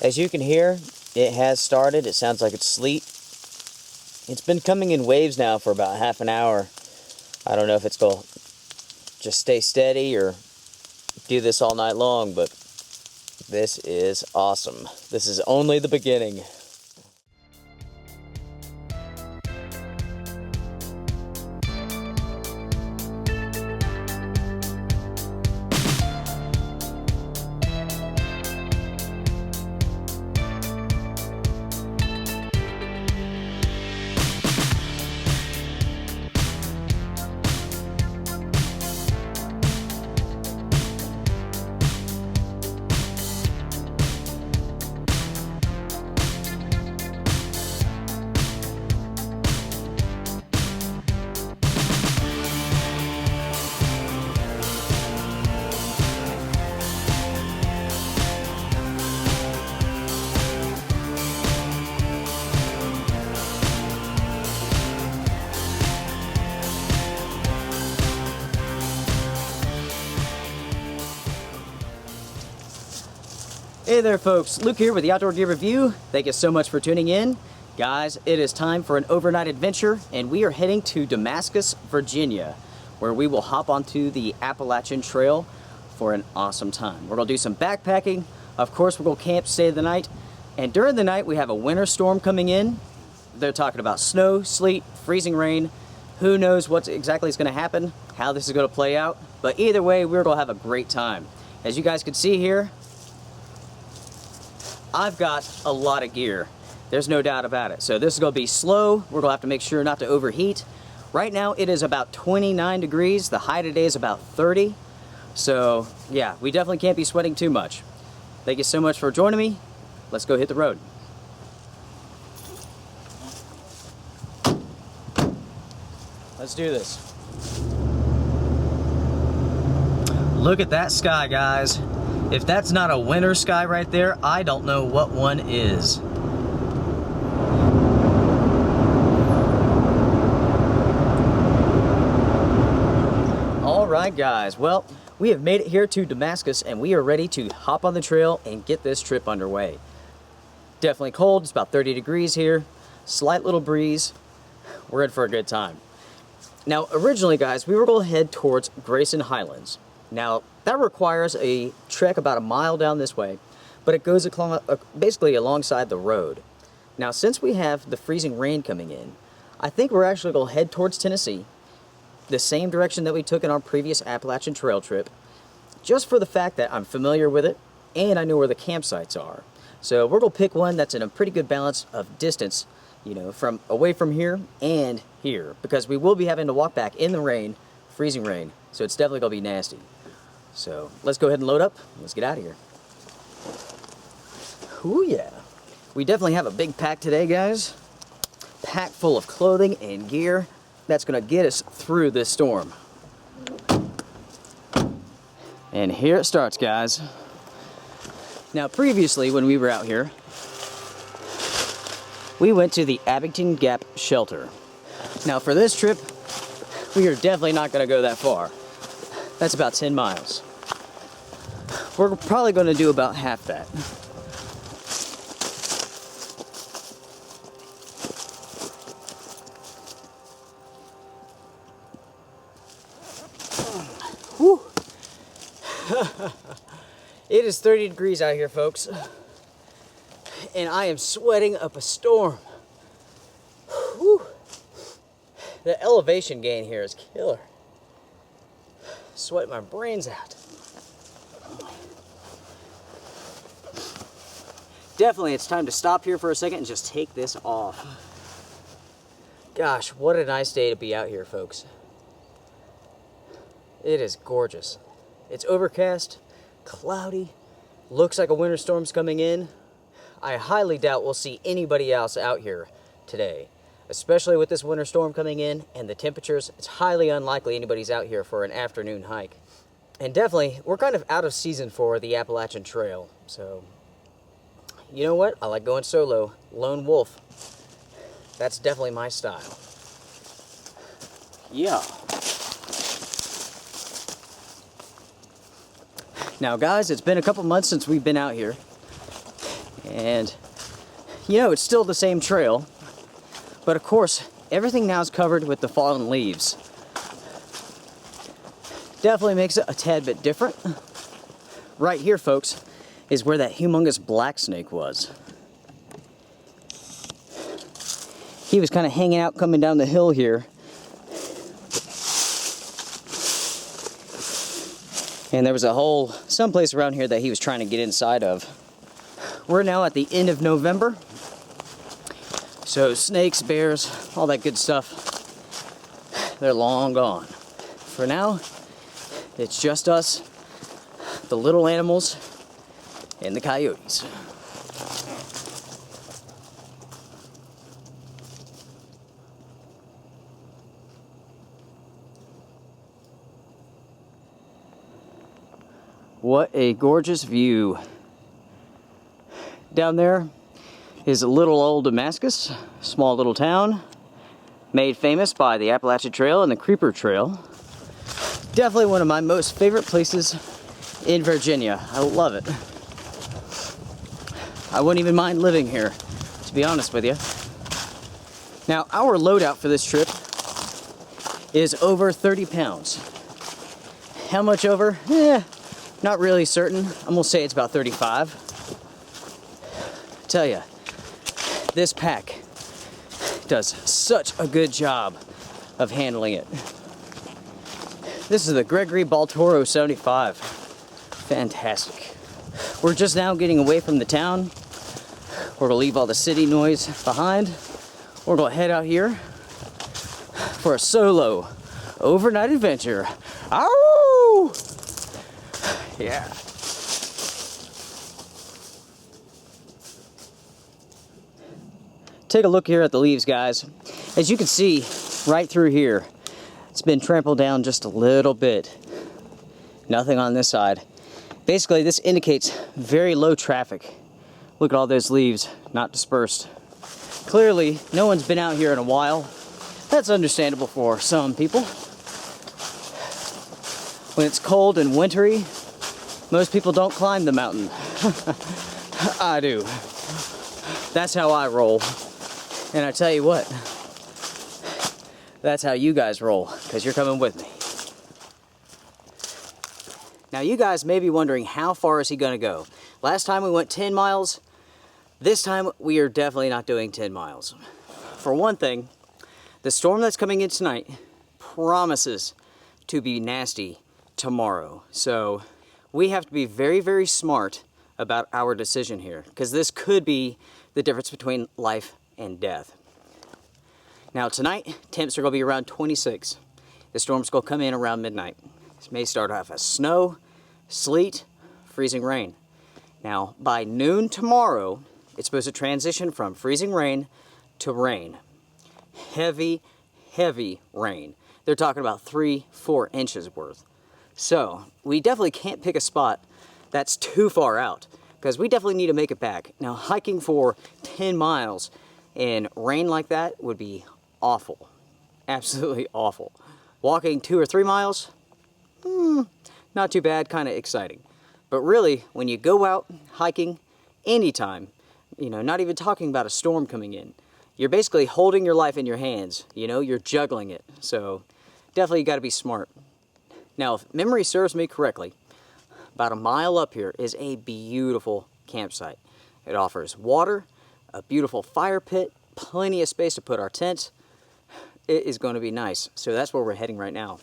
As you can hear, it has started. It sounds like it's sleet. It's been coming in waves now for about half an hour. I don't know if it's going to just stay steady or do this all night long, but this is awesome. This is only the beginning. Hey there folks, Luke here with the Outdoor Gear Review. Thank you so much for tuning in. Guys, it is time for an overnight adventure and we are heading to Damascus, Virginia, where we will hop onto the Appalachian Trail for an awesome time. We're going to do some backpacking. Of course, we're going to camp, stay the night. And during the night, we have a winter storm coming in. They're talking about snow, sleet, freezing rain. Who knows what exactly is going to happen, how this is going to play out. But either way, we're going to have a great time. As you guys can see here, I've got a lot of gear. There's no doubt about it. So this is going to be slow. We're going to have to make sure not to overheat. Right now it is about 29 degrees. The high today is about 30. So yeah, we definitely can't be sweating too much. Thank you so much for joining me. Let's go hit the road. Let's do this. Look at that sky, guys. If that's not a winter sky right there, I don't know what one is. All right, guys. Well, we have made it here to Damascus and we are ready to hop on the trail and get this trip underway. Definitely cold. It's about 30 degrees here. Slight little breeze. We're in for a good time. Now, originally, guys, we were going to head towards Grayson Highlands. Now, that requires a trek about a mile down this way, but it goes basically alongside the road. Now, since we have the freezing rain coming in, I think we're actually going to head towards Tennessee, the same direction that we took in our previous Appalachian Trail trip, just for the fact that I'm familiar with it and I know where the campsites are. So we're going to pick one that's in a pretty good balance of distance, you know, from away from here and here, because we will be having to walk back in the rain, freezing rain, so it's definitely going to be nasty. So let's go ahead and load up. Let's get out of here. Ooh yeah. We definitely have a big pack today, guys. Pack full of clothing and gear that's going to get us through this storm. And here it starts, guys. Now previously when we were out here, we went to the Abington Gap shelter. Now for this trip, we are definitely not going to go that far. That's about 10 miles. We're probably going to do about half that. Whew. It is 30 degrees out here, folks. And I am sweating up a storm. Whew. The elevation gain here is killer. Sweat my brains out. Definitely, it's time to stop here for a second and just take this off. Gosh, what a nice day to be out here, folks. It is gorgeous. It's overcast, cloudy, looks like a winter storm's coming in. I highly doubt we'll see anybody else out here today, especially with this winter storm coming in and the temperatures. It's highly unlikely anybody's out here for an afternoon hike. And definitely, we're kind of out of season for the Appalachian Trail, so you know what? I like going solo, lone wolf. That's definitely my style. Yeah. Now guys, it's been a couple months since we've been out here. And you know, it's still the same trail, but of course, everything now is covered with the fallen leaves. Definitely makes it a tad bit different. Right here, folks, is where that humongous black snake was. He was kind of hanging out coming down the hill here. And there was a hole someplace around here that he was trying to get inside of. We're now at the end of November. So snakes, bears, all that good stuff, they're long gone. For now, it's just us, the little animals, and the coyotes. What a gorgeous view. Down there is a little old Damascus, small little town, made famous by the Appalachian Trail and the Creeper Trail. Definitely one of my most favorite places in Virginia. I love it. I wouldn't even mind living here, to be honest with you. Now, our loadout for this trip is over 30 pounds. How much over? Not really certain. I'm gonna say it's about 35. Tell ya, this pack does such a good job of handling it. This is the Gregory Baltoro 75. Fantastic. We're just now getting away from the town. We're gonna leave all the city noise behind. We're gonna head out here for a solo overnight adventure. Ow! Yeah. Take a look here at the leaves, guys. As you can see, right through here, it's been trampled down just a little bit. Nothing on this side. Basically, this indicates very low traffic. Look at all those leaves, not dispersed. Clearly, no one's been out here in a while. That's understandable for some people. When it's cold and wintry, most people don't climb the mountain. I do. That's how I roll. And I tell you what, that's how you guys roll, because you're coming with me. Now you guys may be wondering, how far is he gonna go? Last time we went 10 miles. This time we are definitely not doing 10 miles. For one thing, the storm that's coming in tonight promises to be nasty tomorrow. So we have to be very, very smart about our decision here, because this could be the difference between life and death. Now tonight, temps are going to be around 26. The storm's going to come in around midnight. This may start off as snow, sleet, freezing rain. Now by noon tomorrow, it's supposed to transition from freezing rain to rain. Heavy, heavy rain. They're talking about 3-4 inches worth. So we definitely can't pick a spot that's too far out, because we definitely need to make it back. Now hiking for 10 miles in rain like that would be awful. Absolutely awful. Walking 2 or 3 miles, not too bad, kind of exciting. But really, when you go out hiking anytime, you know, not even talking about a storm coming in, you're basically holding your life in your hands. You know, you're juggling it. So definitely you got to be smart. Now, if memory serves me correctly, about a mile up here is a beautiful campsite. It offers water, a beautiful fire pit, plenty of space to put our tent. It is going to be nice. So that's where we're heading right now.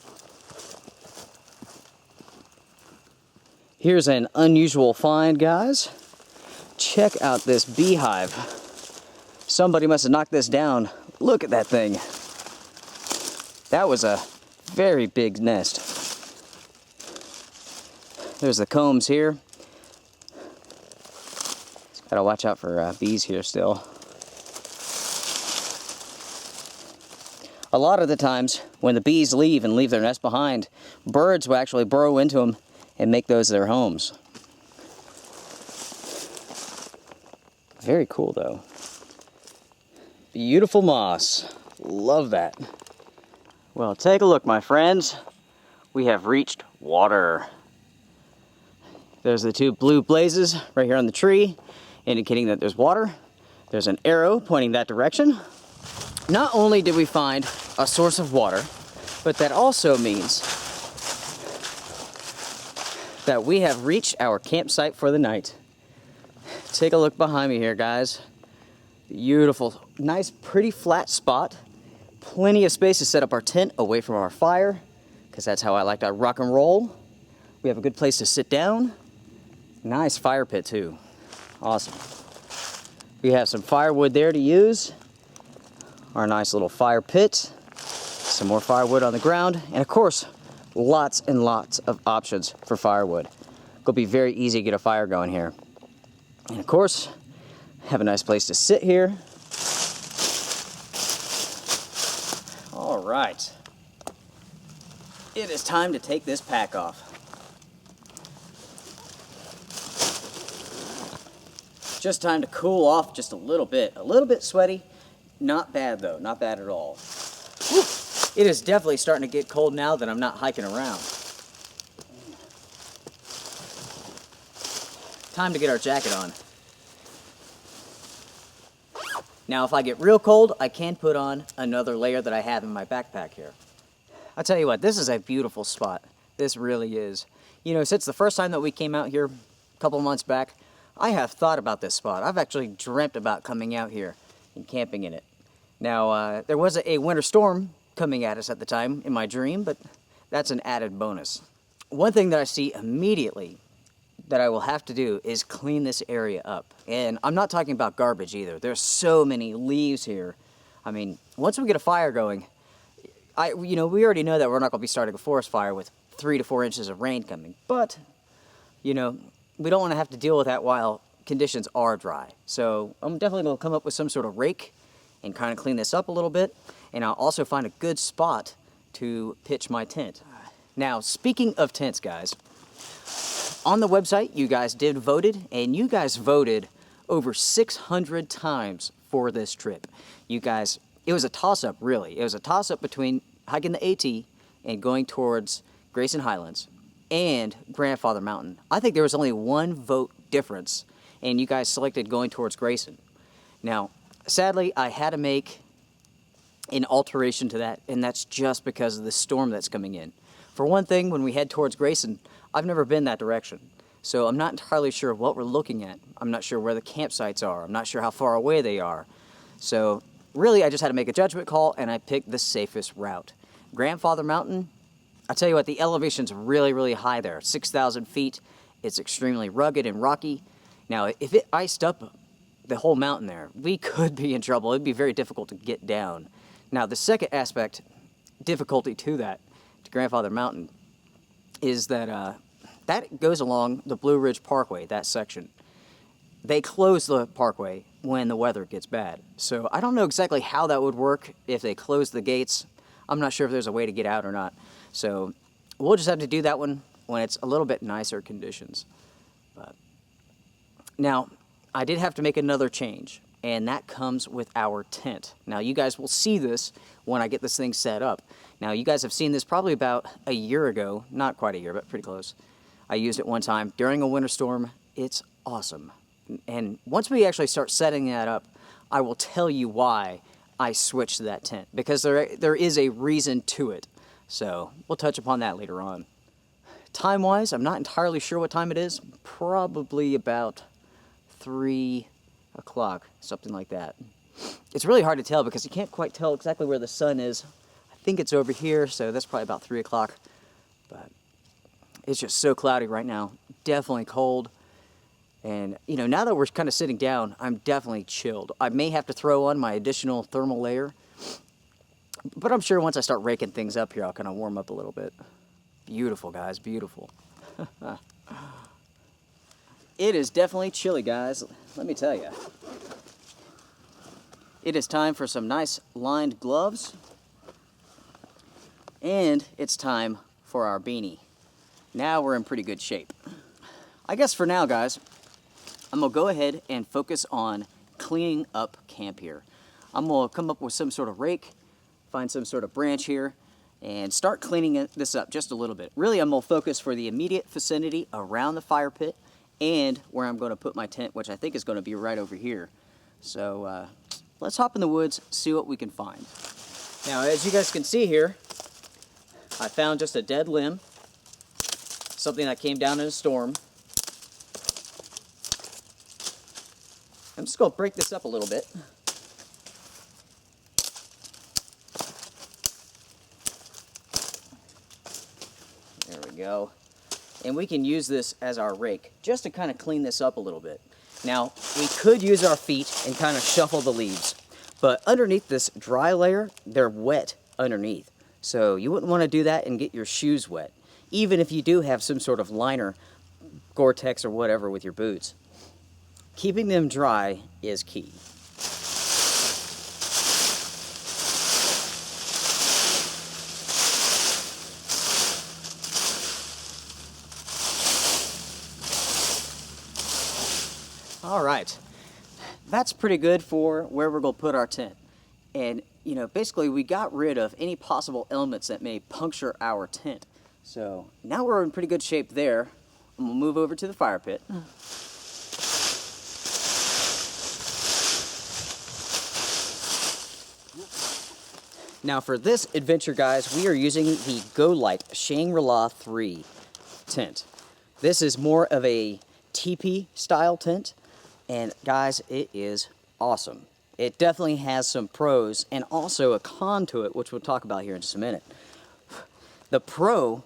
Here's an unusual find, guys. Check out this beehive. Somebody must have knocked this down. Look at that thing. That was a very big nest. There's the combs here. Gotta watch out for bees here still. A lot of the times, when the bees leave and leave their nest behind, birds will actually burrow into them and make those their homes. Very cool though. Beautiful moss. Love that. Well, take a look, my friends. We have reached water. There's the two blue blazes right here on the tree. indicating that there's water. There's an arrow pointing that direction. Not only did we find a source of water, but that also means that we have reached our campsite for the night. Take a look behind me here, guys. Beautiful, nice, pretty flat spot. Plenty of space to set up our tent away from our fire, because that's how I like to rock and roll. We have a good place to sit down. Nice fire pit too. Awesome. We have some firewood there to use. Our nice little fire pit. Some more firewood on the ground. And of course, lots and lots of options for firewood. It'll be very easy to get a fire going here. And of course, have a nice place to sit here. All right. It is time to take this pack off. Just time to cool off just a little bit. A little bit sweaty. Not bad though, not bad at all. Whew. It is definitely starting to get cold now that I'm not hiking around. Time to get our jacket on. Now if I get real cold, I can put on another layer that I have in my backpack here. I'll tell you what, this is a beautiful spot. This really is. You know, since the first time that we came out here a couple months back, I have thought about this spot. I've actually dreamt about coming out here and camping in it. Now, there was a winter storm coming at us at the time in my dream, but that's an added bonus. One thing that I see immediately that I will have to do is clean this area up. And I'm not talking about garbage either. There's so many leaves here. I mean, once we get a fire going, we already know that we're not going to be starting a forest fire with 3 to 4 inches of rain coming. But, we don't want to have to deal with that while conditions are dry. So I'm definitely going to come up with some sort of rake and kind of clean this up a little bit. And I'll also find a good spot to pitch my tent. Now, speaking of tents, guys, on the website, you guys voted, and you guys voted over 600 times for this trip. You guys, it was a toss-up, really. It was a toss-up between hiking the AT and going towards Grayson Highlands and Grandfather Mountain. I think there was only one vote difference, and you guys selected going towards Grayson. Now, sadly, I had to make an alteration to that, and that's just because of the storm that's coming in. For one thing, when we head towards Grayson, I've never been that direction, so I'm not entirely sure what we're looking at. I'm not sure where the campsites are. I'm not sure how far away they are. So really, I just had to make a judgment call, and I picked the safest route. Grandfather Mountain, I tell you what, the elevation's really, really high there, 6,000 feet. It's extremely rugged and rocky. Now, if it iced up the whole mountain there, we could be in trouble. It'd be very difficult to get down. Now, the second aspect, difficulty to Grandfather Mountain, is that that goes along the Blue Ridge Parkway, that section. They close the parkway when the weather gets bad. So I don't know exactly how that would work if they close the gates. I'm not sure if there's a way to get out or not. So we'll just have to do that one when it's a little bit nicer conditions. But now, I did have to make another change, and that comes with our tent. Now, you guys will see this when I get this thing set up. Now, you guys have seen this probably about a year ago. Not quite a year, but pretty close. I used it one time during a winter storm. It's awesome. And once we actually start setting that up, I will tell you why I switched to that tent, because there is a reason to it. So we'll touch upon that later on. Time-wise, I'm not entirely sure what time it is. Probably about 3 o'clock, something like that. It's really hard to tell because you can't quite tell exactly where the sun is. I think it's over here, so that's probably about 3 o'clock. But it's just so cloudy right now. Definitely cold. And, now that we're kind of sitting down, I'm definitely chilled. I may have to throw on my additional thermal layer. But I'm sure once I start raking things up here, I'll kind of warm up a little bit. Beautiful, guys, beautiful. It is definitely chilly, guys. Let me tell you. It is time for some nice lined gloves. And it's time for our beanie. Now we're in pretty good shape. I guess for now, guys, I'm going to go ahead and focus on cleaning up camp here. I'm going to come up with some sort of rake, find some sort of branch here, and start cleaning this up just a little bit. Really, I'm going to focus for the immediate vicinity around the fire pit and where I'm going to put my tent, which I think is going to be right over here. So let's hop in the woods, see what we can find. Now, as you guys can see here, I found just a dead limb, something that came down in a storm. I'm just going to break this up a little bit. There we go. And we can use this as our rake, just to kind of clean this up a little bit. Now, we could use our feet and kind of shuffle the leaves, but underneath this dry layer, they're wet underneath. So you wouldn't want to do that and get your shoes wet, even if you do have some sort of liner, Gore-Tex or whatever with your boots. Keeping them dry is key. All right, that's pretty good for where we're going to put our tent. And, you know, basically we got rid of any possible elements that may puncture our tent. So now we're in pretty good shape there. I'm going to move over to the fire pit. Now for this adventure, guys, we are using the Go Light Shangri-La 3 tent. This is more of a teepee style tent. And guys, it is awesome. It definitely has some pros and also a con to it, which we'll talk about here in just a minute. The pro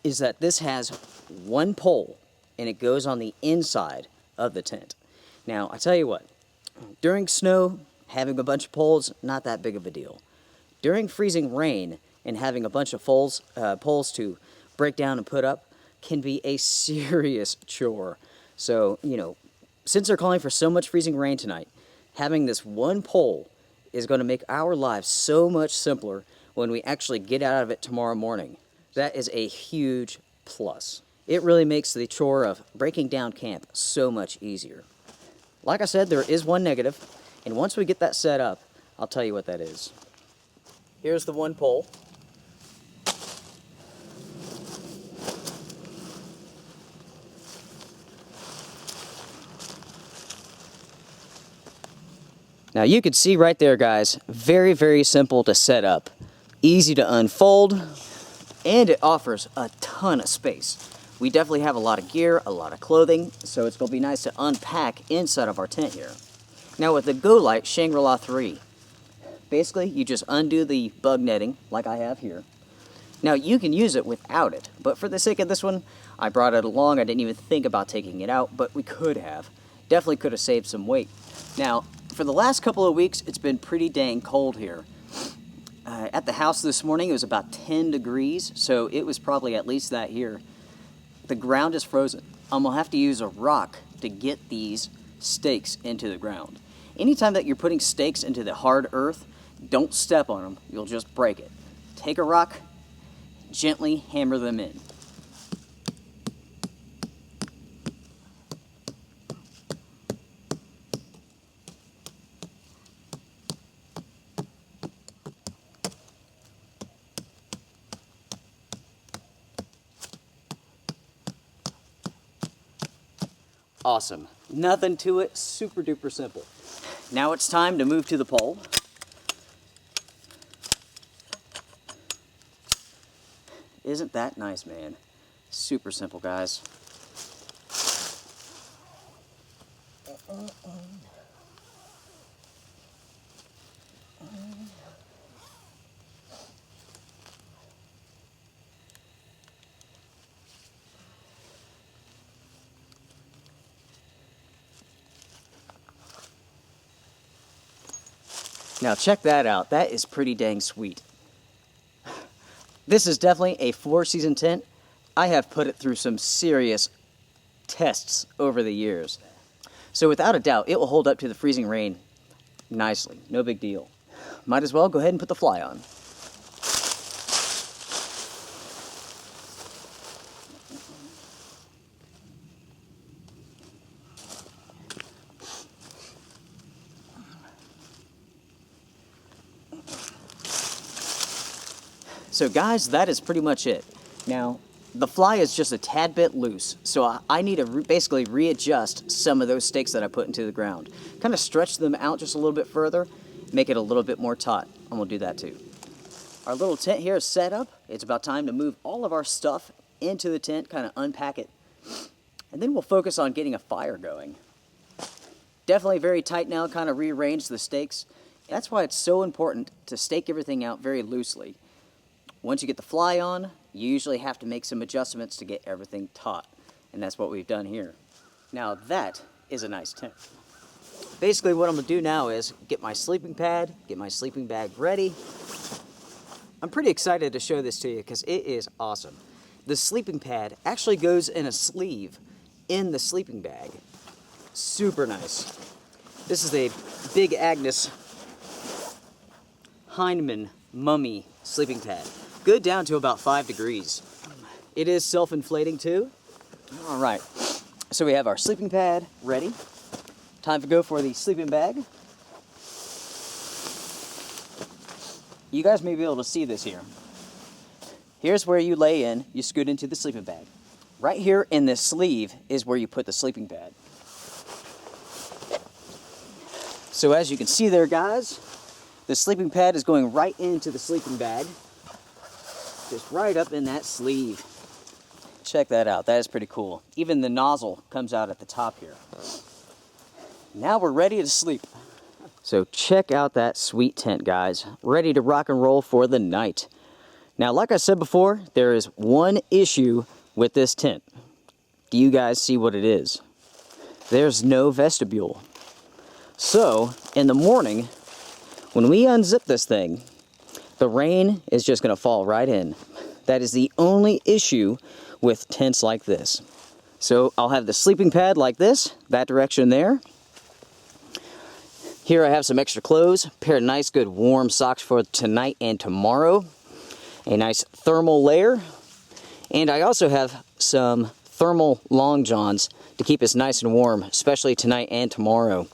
is that this has one pole and it goes on the inside of the tent. Now, I tell you what, during snow, having a bunch of poles, not that big of a deal. During freezing rain and having a bunch of poles to break down and put up can be a serious chore. So, you know, since they're calling for so much freezing rain tonight, having this one pole is going to make our lives so much simpler when we actually get out of it tomorrow morning. That is a huge plus. It really makes the chore of breaking down camp so much easier. Like I said, there is one negative, and once we get that set up, I'll tell you what that is. Here's the one pole. Now you can see right there, guys, very, very simple to set up. Easy to unfold, and it offers a ton of space. We definitely have a lot of gear, a lot of clothing, so it's going to be nice to unpack inside of our tent here. Now with the Go Light Shangri-La 3, basically you just undo the bug netting like I have here. Now you can use it without it, but for the sake of this one, I brought it along. I didn't even think about taking it out, but we could have. Definitely could have saved some weight. Now, for the last couple of weeks, it's been pretty dang cold here. At the house this morning, it was about 10 degrees, so it was probably at least that here. The ground is frozen. I'm going to have to use a rock to get these stakes into the ground. Anytime that you're putting stakes into the hard earth, don't step on them. You'll just break it. Take a rock, gently hammer them in. Awesome. Nothing to it, super duper simple. Now it's time to move to the pole. Isn't that nice, man? Super simple, guys. Now check that out. That is pretty dang sweet. This is definitely a 4-season tent. I have put it through some serious tests over the years. So without a doubt, it will hold up to the freezing rain nicely. No big deal. Might as well go ahead and put the fly on. So guys, that is pretty much it. Now, the fly is just a tad bit loose, so I need to basically readjust some of those stakes that I put into the ground. Kind of stretch them out just a little bit further, make it a little bit more taut, and we'll do that too. Our little tent here is set up. It's about time to move all of our stuff into the tent, kind of unpack it, and then we'll focus on getting a fire going. Definitely very tight now, kind of rearrange the stakes. That's why it's so important to stake everything out very loosely. Once you get the fly on, you usually have to make some adjustments to get everything taut, and that's what we've done here. Now that is a nice tent. Basically what I'm gonna do now is get my sleeping pad, get my sleeping bag ready. I'm pretty excited to show this to you because it is awesome. The sleeping pad actually goes in a sleeve in the sleeping bag. Super nice. This is a Big Agnes Heinemann Mummy sleeping pad. Good down to about 5 degrees. It is self-inflating too. All right, so we have our sleeping pad ready. Time to go for the sleeping bag. You guys may be able to see this here. Here's where you lay in, you scoot into the sleeping bag. Right here in this sleeve is where you put the sleeping pad. So as you can see there, guys, the sleeping pad is going right into the sleeping bag. Just right up in that sleeve. Check that out, that is pretty cool. Even the nozzle comes out at the top here. Now we're ready to sleep. So check out that sweet tent, guys. Ready to rock and roll for the night. Now, like I said before, there is one issue with this tent. Do you guys see what it is? There's no vestibule. So, in the morning, when we unzip this thing, the rain is just going to fall right in. That is the only issue with tents like this. So I'll have the sleeping pad like this, that direction there. Here I have some extra clothes, a pair of nice good warm socks for tonight and tomorrow, a nice thermal layer, and I also have some thermal long johns to keep us nice and warm, especially tonight and tomorrow.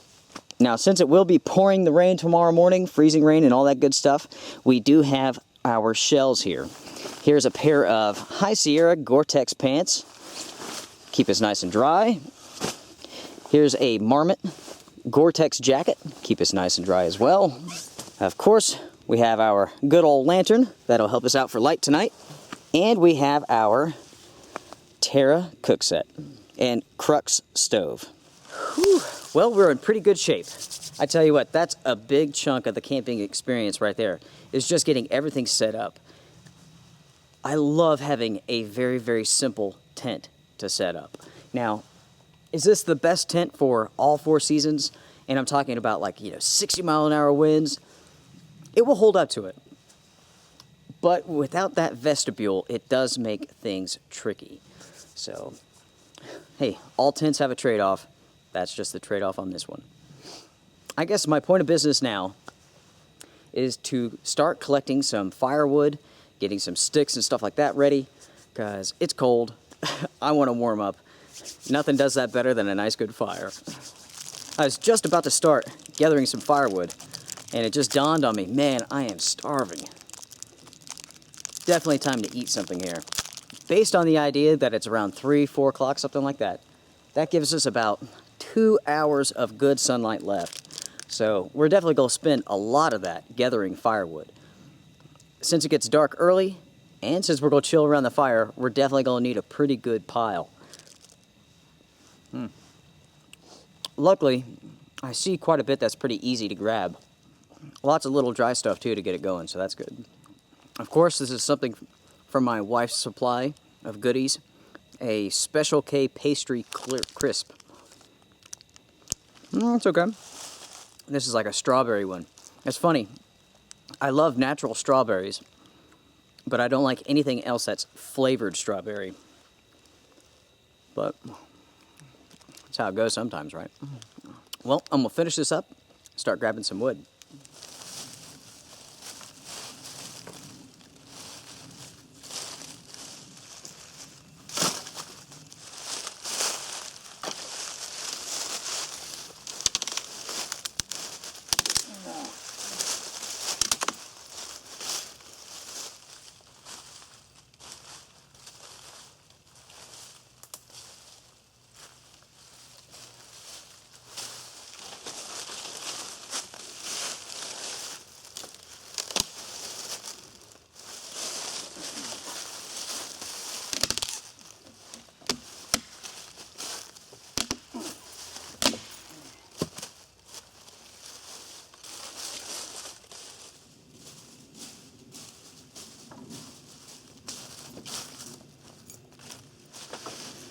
Now, since it will be pouring the rain tomorrow morning, freezing rain and all that good stuff, we do have our shells here. Here's a pair of High Sierra Gore-Tex pants. Keep us nice and dry. Here's a Marmot Gore-Tex jacket. Keep us nice and dry as well. Of course, we have our good old lantern. That'll help us out for light tonight. And we have our Terra cook set and Crux stove. Whew. Well, we're in pretty good shape. I tell you what, that's a big chunk of the camping experience right there, is just getting everything set up. I love having a very, very simple tent to set up. Now, is this the best tent for all 4 seasons? And I'm talking about 60-mile-an-hour winds. It will hold up to it. But without that vestibule, it does make things tricky. So, hey, all tents have a trade-off. That's just the trade-off on this one. I guess my point of business now is to start collecting some firewood, getting some sticks and stuff like that ready, because it's cold. I want to warm up. Nothing does that better than a nice good fire. I was just about to start gathering some firewood, and it just dawned on me, man, I am starving. Definitely time to eat something here. Based on the idea that it's around 3, 4 o'clock, something like that, that gives us about 2 hours of good sunlight left. So we're definitely going to spend a lot of that gathering firewood. Since it gets dark early, and since we're going to chill around the fire, we're definitely going to need a pretty good pile. Luckily, I see quite a bit that's pretty easy to grab. Lots of little dry stuff too to get it going, so that's good. Of course, this is something from my wife's supply of goodies. A Special K pastry crisp. It's okay. This is like a strawberry one. It's funny. I love natural strawberries, but I don't like anything else that's flavored strawberry. But that's how it goes sometimes, right? Well, I'm gonna finish this up, start grabbing some wood.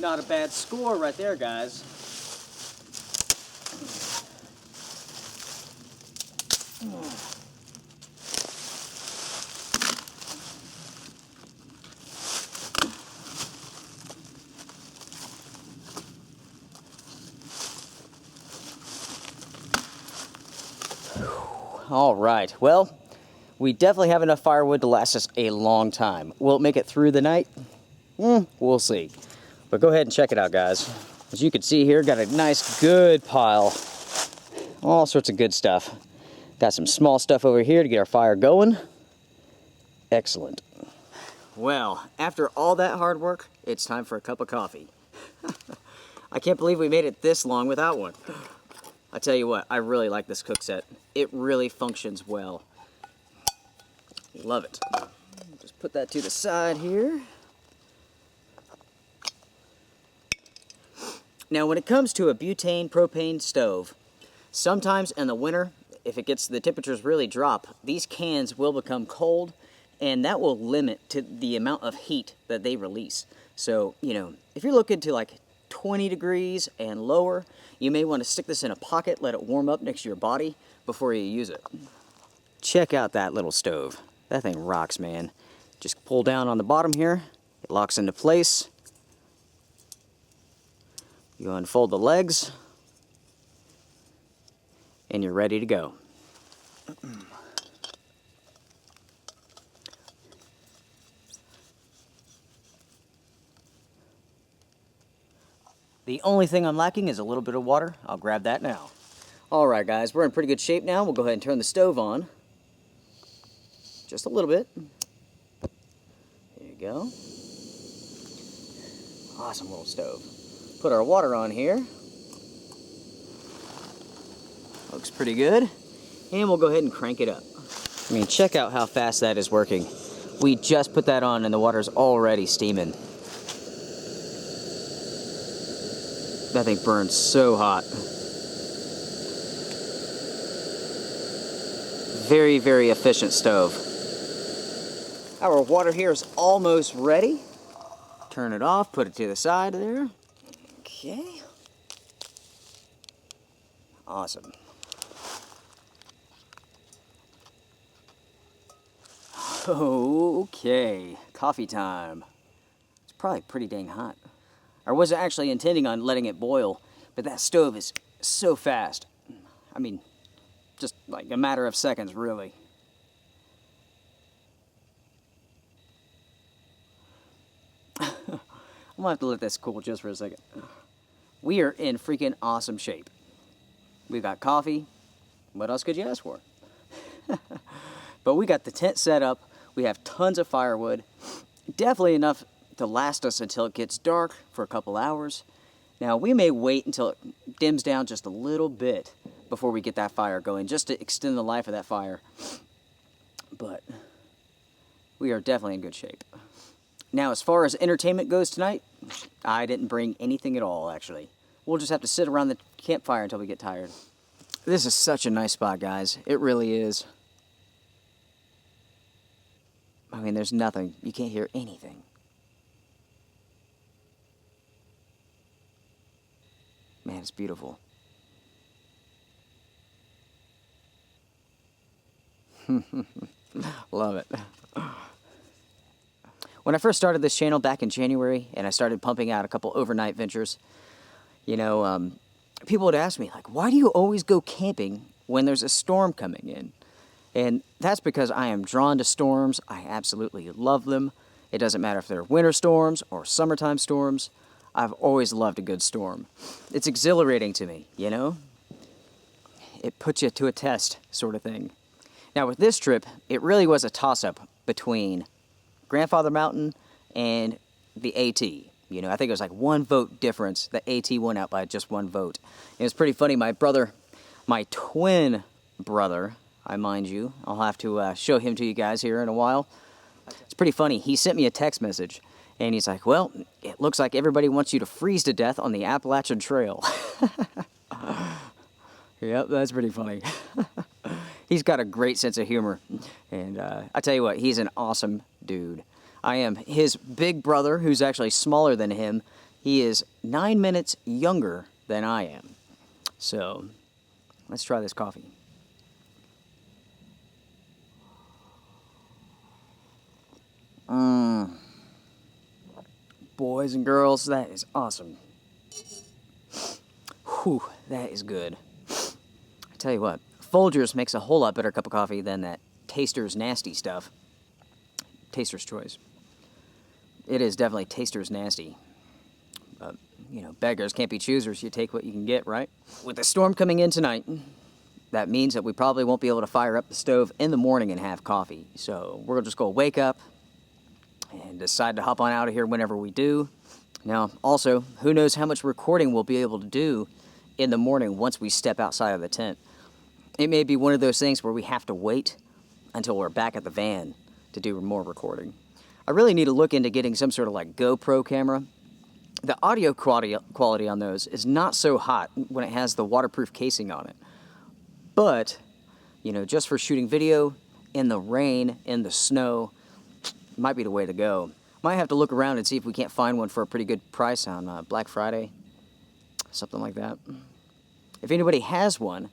Not a bad score right there, guys. All right, well, we definitely have enough firewood to last us a long time. Will it make it through the night? We'll see. But go ahead and check it out, guys. As you can see here, got a nice good pile. All sorts of good stuff. Got some small stuff over here to get our fire going. Excellent. Well, after all that hard work, it's time for a cup of coffee. I can't believe we made it this long without one. I tell you what, I really like this cook set. It really functions well. Love it. Just put that to the side here. Now, when it comes to a butane propane stove, sometimes in the winter, if the temperatures really drop, these cans will become cold, and that will limit to the amount of heat that they release. So, you know, if you're looking to like 20 degrees and lower, you may want to stick this in a pocket, let it warm up next to your body before you use it. Check out that little stove. That thing rocks, man. Just pull down on the bottom here, it locks into place. You unfold the legs, and you're ready to go. The only thing I'm lacking is a little bit of water. I'll grab that now. All right, guys, we're in pretty good shape now. We'll go ahead and turn the stove on. Just a little bit. There you go. Awesome little stove. Put our water on here. Looks pretty good. And we'll go ahead and crank it up. I mean, check out how fast that is working. We just put that on and the water's already steaming. That thing burns so hot. Very, very efficient stove. Our water here is almost ready. Turn it off, put it to the side there. Okay. Awesome. Okay, coffee time. It's probably pretty dang hot. I wasn't actually intending on letting it boil, but that stove is so fast. I mean, just like a matter of seconds, really. I'm gonna have to let this cool just for a second. We are in freaking awesome shape. We've got coffee. What else could you ask for? But we got the tent set up. We have tons of firewood. Definitely enough to last us until it gets dark for a couple hours. Now, we may wait until it dims down just a little bit before we get that fire going, just to extend the life of that fire. But we are definitely in good shape. Now, as far as entertainment goes tonight, I didn't bring anything at all, actually. We'll just have to sit around the campfire until we get tired. This is such a nice spot, guys. It really is. I mean, there's nothing. You can't hear anything. Man, it's beautiful. Love it. When I first started this channel back in January, and I started pumping out a couple overnight ventures, you know, people would ask me, like, why do you always go camping when there's a storm coming in? And that's because I am drawn to storms. I absolutely love them. It doesn't matter if they're winter storms or summertime storms. I've always loved a good storm. It's exhilarating to me, you know? It puts you to a test, sort of thing. Now, with this trip, it really was a toss-up between Grandfather Mountain and the AT. You know, I think it was like 1 vote difference. The AT won out by just 1 vote. It was pretty funny. My brother, my twin brother, I mind you, I'll have to show him to you guys here in a while. It's pretty funny. He sent me a text message, and he's like, well, it looks like everybody wants you to freeze to death on the Appalachian Trail. Yep, that's pretty funny. He's got a great sense of humor, and I tell you what, he's an awesome dude. I am his big brother, who's actually smaller than him, He is 9 minutes younger than I am. So, let's try this coffee. Boys and girls, that is awesome. Whew, that is good. I tell you what, Folgers makes a whole lot better cup of coffee than that Taster's nasty stuff. Taster's Choice. It is definitely Taster's nasty. But, you know, beggars can't be choosers. You take what you can get, right? With the storm coming in tonight, that means that we probably won't be able to fire up the stove in the morning and have coffee. So we're just going to wake up and decide to hop on out of here whenever we do. Now, also, who knows how much recording we'll be able to do in the morning once we step outside of the tent. It may be one of those things where we have to wait until we're back at the van to do more recording. I really need to look into getting some sort of like GoPro camera. The audio quality on those is not so hot when it has the waterproof casing on it. But, you know, just for shooting video in the rain, in the snow, might be the way to go. Might have to look around and see if we can't find one for a pretty good price on Black Friday. Something like that. If anybody has one,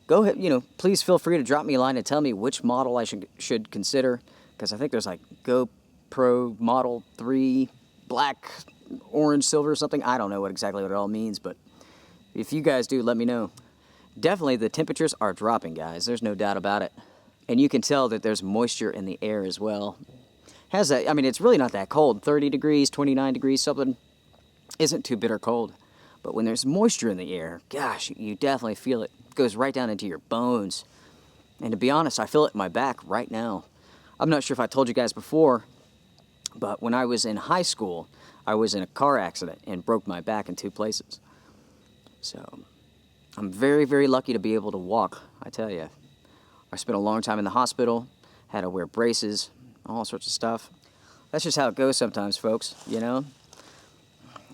go ahead, you know, please feel free to drop me a line and tell me which model I should consider. Because I think there's like GoPro Model 3, black, orange, silver, or something. I don't know exactly what it all means, but if you guys do, let me know. Definitely the temperatures are dropping, guys. There's no doubt about it. And you can tell that there's moisture in the air as well. Has that, I mean, it's really not that cold. 30 degrees, 29 degrees, something isn't too bitter cold. But when there's moisture in the air, gosh, you definitely feel it. It goes right down into your bones. And to be honest, I feel it in my back right now. I'm not sure if I told you guys before, but when I was in high school, I was in a car accident and broke my back in 2 places. So, I'm very, very lucky to be able to walk, I tell you. I spent a long time in the hospital, had to wear braces, all sorts of stuff. That's just how it goes sometimes, folks, you know?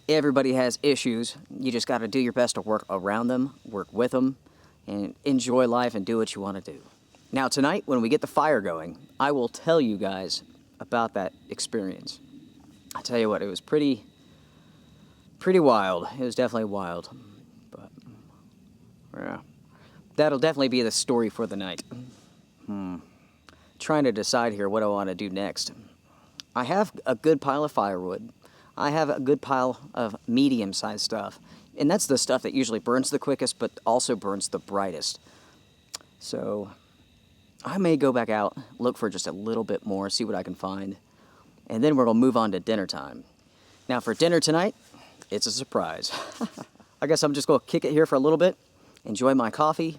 Everybody has issues. You just got to do your best to work around them, work with them, and enjoy life and do what you want to do. Now, tonight, when we get the fire going, I will tell you guys about that experience. I tell you what, it was pretty wild. It was definitely wild. But, yeah. That'll definitely be the story for the night. Trying to decide here what I want to do next. I have a good pile of firewood. I have a good pile of medium-sized stuff. And that's the stuff that usually burns the quickest, but also burns the brightest. So, I may go back out, look for just a little bit more, see what I can find. And then we're going to move on to dinner time. Now, for dinner tonight, it's a surprise. I guess I'm just going to kick it here for a little bit, enjoy my coffee.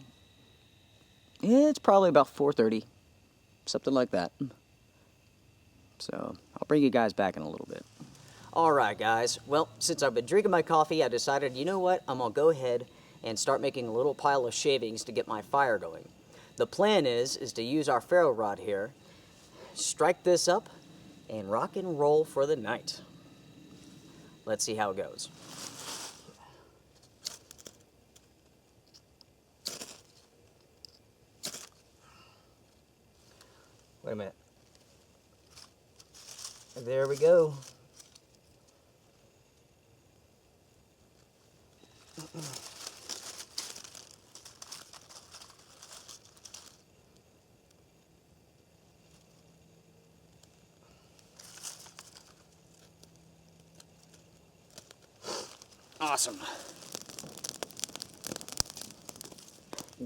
It's probably about 4:30. Something like that. So, I'll bring you guys back in a little bit. Alright guys, well, since I've been drinking my coffee, I decided, you know what, I'm going to go ahead and start making a little pile of shavings to get my fire going. The plan is to use our ferro rod here, strike this up, and rock and roll for the night. Let's see how it goes. Wait a minute. There we go. Awesome.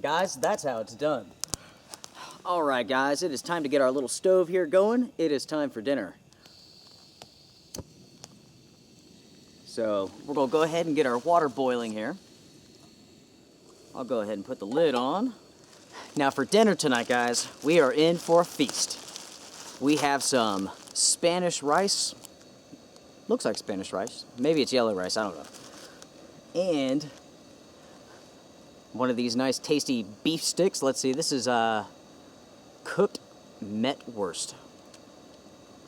Guys, that's how it's done. Alright guys, it is time to get our little stove here going. It is time for dinner. So, we're going to go ahead and get our water boiling here. I'll go ahead and put the lid on. Now for dinner tonight, guys, we are in for a feast. We have some Spanish rice. Looks like Spanish rice. Maybe it's yellow rice, I don't know. And one of these nice tasty beef sticks. Let's see, this is cooked metwurst.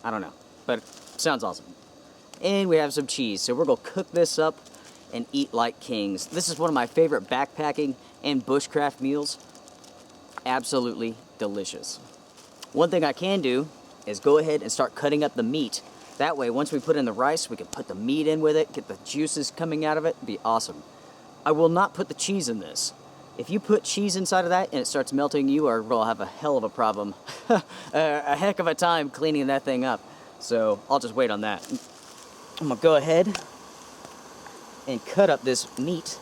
I don't know, but it sounds awesome. And we have some cheese, so we're going to cook this up and eat like kings. This is one of my favorite backpacking and bushcraft meals. Absolutely delicious. One thing I can do is go ahead and start cutting up the meat That way, once we put in the rice, we can put the meat in with it, get the juices coming out of it. It'd be awesome. I will not put the cheese in this. If you put cheese inside of that and it starts melting, you will have a hell of a problem. A heck of a time cleaning that thing up. So I'll just wait on that. I'm gonna go ahead and cut up this meat.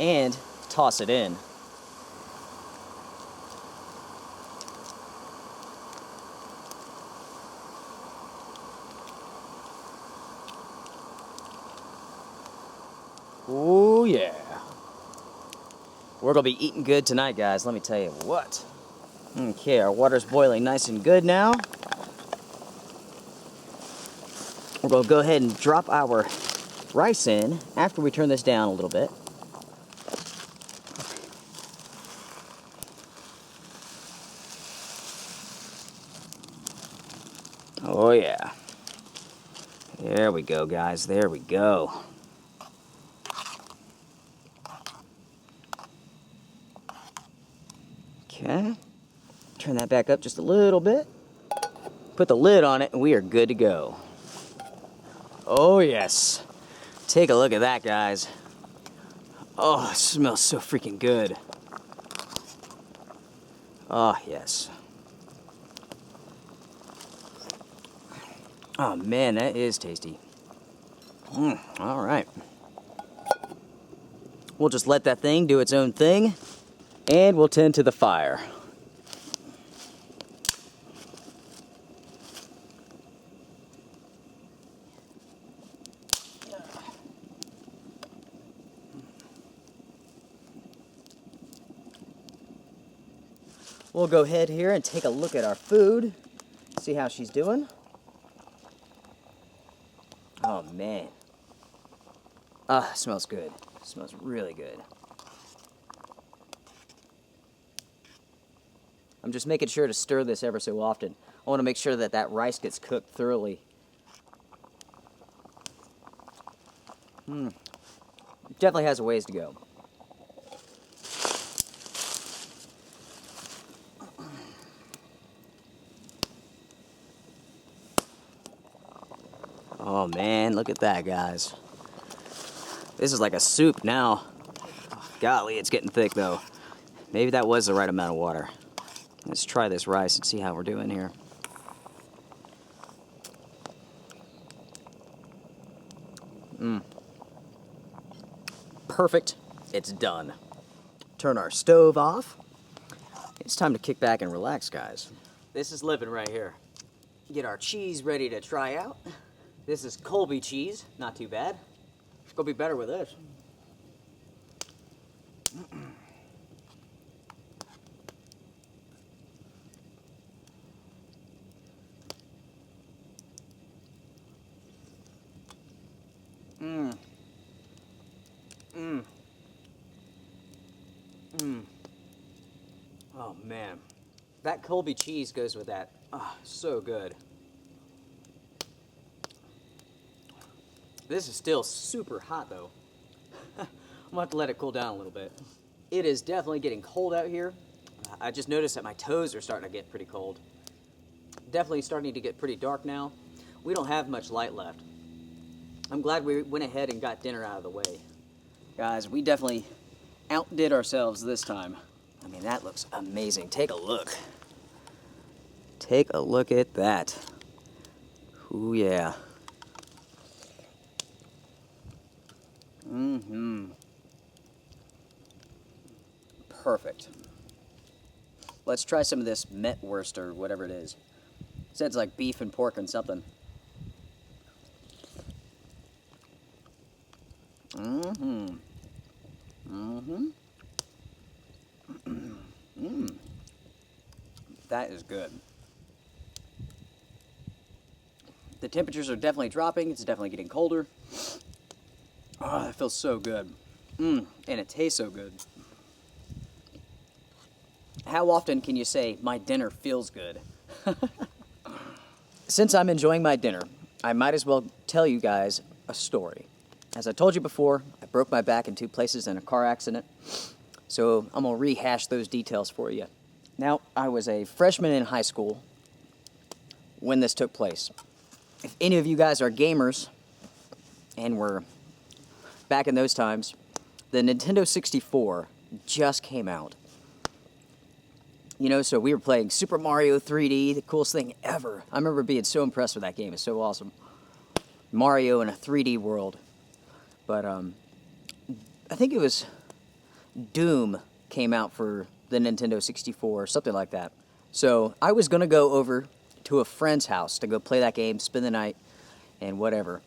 And toss it in. Oh yeah. We're gonna be eating good tonight, guys, let me tell you what. Okay, our water's boiling nice and good now. We're gonna go ahead and drop our rice in after we turn this down a little bit. Oh yeah. There we go, guys, there we go. Okay, turn that back up just a little bit. Put the lid on it and we are good to go. Oh yes. Take a look at that, guys. Oh, it smells so freaking good. Oh yes. Oh man, that is tasty. All right. We'll just let that thing do its own thing. And we'll tend to the fire. We'll go ahead here and take a look at our food, see how she's doing. Oh man. Ah, smells good. Smells really good. I'm just making sure to stir this ever so often. I want to make sure that that rice gets cooked thoroughly. Definitely has a ways to go. Oh man, look at that, guys. This is like a soup now. Golly, it's getting thick though. Maybe that was the right amount of water. Let's try this rice and see how we're doing here. Perfect. It's done. Turn our stove off. It's time to kick back and relax, guys. This is living right here. Get our cheese ready to try out. This is Colby cheese. Not too bad. It's gonna be better with this. Oh man, that Colby cheese goes with that. Oh, so good. This is still super hot though. I'm gonna have to let it cool down a little bit. It is definitely getting cold out here. I just noticed that my toes are starting to get pretty cold. Definitely starting to get pretty dark now. We don't have much light left. I'm glad we went ahead and got dinner out of the way. Guys, we definitely outdid ourselves this time. I mean, that looks amazing. Take a look. Take a look at that. Ooh, yeah. Perfect. Let's try some of this metwurst or whatever it is. It says like beef and pork and something. That is good. The temperatures are definitely dropping. It's definitely getting colder. Oh, that feels so good. And it tastes so good. How often can you say, my dinner feels good? Since I'm enjoying my dinner, I might as well tell you guys a story. As I told you before, I broke my back in 2 places in a car accident. So I'm going to rehash those details for you. Now, I was a freshman in high school when this took place. If any of you guys are gamers and were back in those times, the Nintendo 64 just came out. You know, so we were playing Super Mario 3D, the coolest thing ever. I remember being so impressed with that game. It's so awesome. Mario in a 3D world. But I think it was Doom came out for the Nintendo 64 or something like that. So I was going to go over to a friend's house to go play that game, spend the night, and whatever.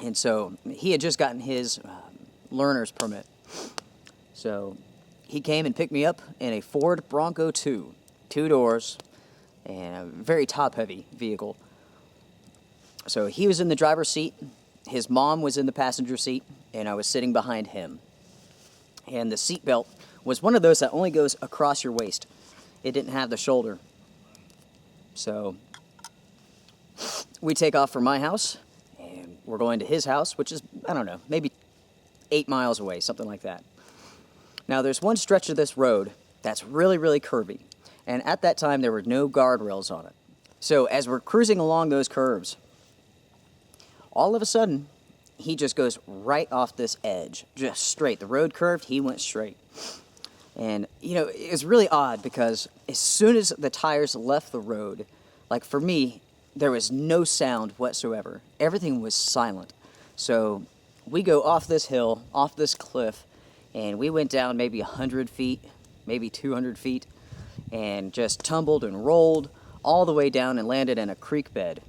And so he had just gotten his learner's permit. So he came and picked me up in a Ford Bronco 2, 2 doors, and a very top-heavy vehicle. So he was in the driver's seat, his mom was in the passenger seat, and I was sitting behind him. And the seat belt was one of those that only goes across your waist. It didn't have the shoulder. So we take off from my house, and we're going to his house, which is, I don't know, maybe 8 miles away, something like that. Now, there's one stretch of this road that's really, really curvy, and at that time, there were no guardrails on it. So as we're cruising along those curves, all of a sudden, he just goes right off this edge, just straight. The road curved, he went straight. And, you know, it was really odd because as soon as the tires left the road, like for me, there was no sound whatsoever. Everything was silent. So we go off this hill, off this cliff, and we went down maybe 100 feet, maybe 200 feet, and just tumbled and rolled all the way down and landed in a creek bed.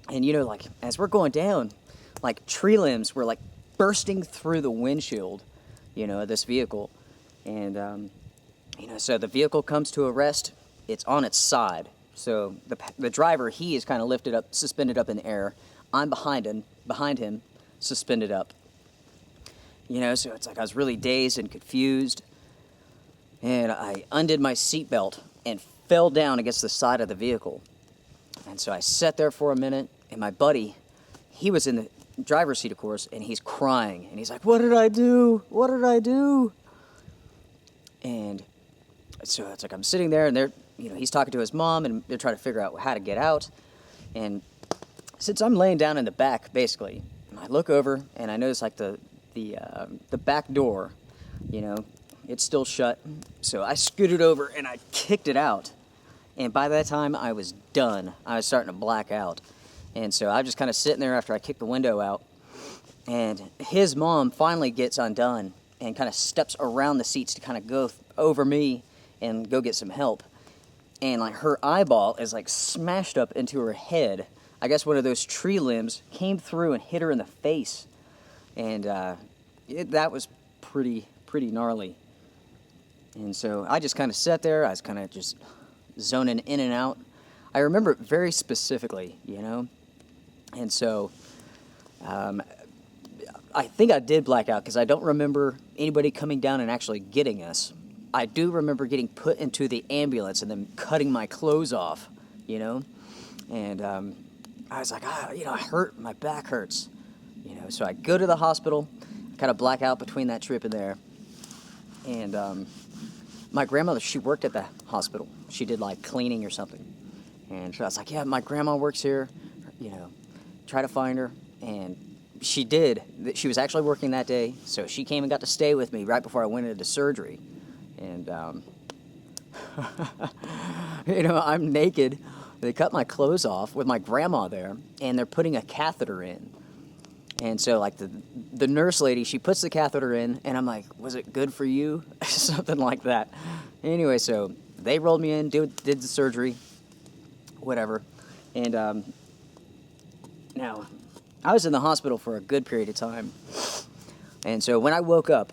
And, you know, like, as we're going down, like, tree limbs were, like, bursting through the windshield, you know, of this vehicle. And, you know, so the vehicle comes to a rest. It's on its side. So the driver, he is kind of lifted up, suspended up in the air. I'm behind him, suspended up. You know, so it's like I was really dazed and confused. And I undid my seatbelt and fell down against the side of the vehicle. And so I sat there for a minute, and my buddy, he was in the driver's seat, of course, and he's crying. And he's like, "What did I do? What did I do?" And so it's like I'm sitting there, and you know, he's talking to his mom, and they're trying to figure out how to get out. And since I'm laying down in the back, basically, I look over, and I notice, like, the back door, you know, it's still shut. So I scooted over, and I kicked it out. And by that time, I was done. I was starting to black out. And so I was just kind of sitting there after I kicked the window out. And his mom finally gets undone and kind of steps around the seats to kind of go over me and go get some help. And, like, her eyeball is, like, smashed up into her head. I guess one of those tree limbs came through and hit her in the face. And that was pretty gnarly. And so I just kind of sat there. I was kind of just zoning in and out. I remember it very specifically, you know. And so I think I did black out because I don't remember anybody coming down and actually getting us. I do remember getting put into the ambulance and then cutting my clothes off, you know. And I was like, you know, I hurt, my back hurts, you know. So I go to the hospital, kind of black out between that trip and there. And my grandmother, she worked at the hospital. She did, like, cleaning or something. And so I was like, yeah, my grandma works here, you know, try to find her. And she did. She was actually working that day, so she came and got to stay with me right before I went into surgery. And, you know, I'm naked. They cut my clothes off with my grandma there, and they're putting a catheter in. And so, like, the nurse lady, she puts the catheter in, and I'm like, was it good for you? Something like that. Anyway, so they rolled me in, did the surgery, whatever. And now, I was in the hospital for a good period of time. And so when I woke up,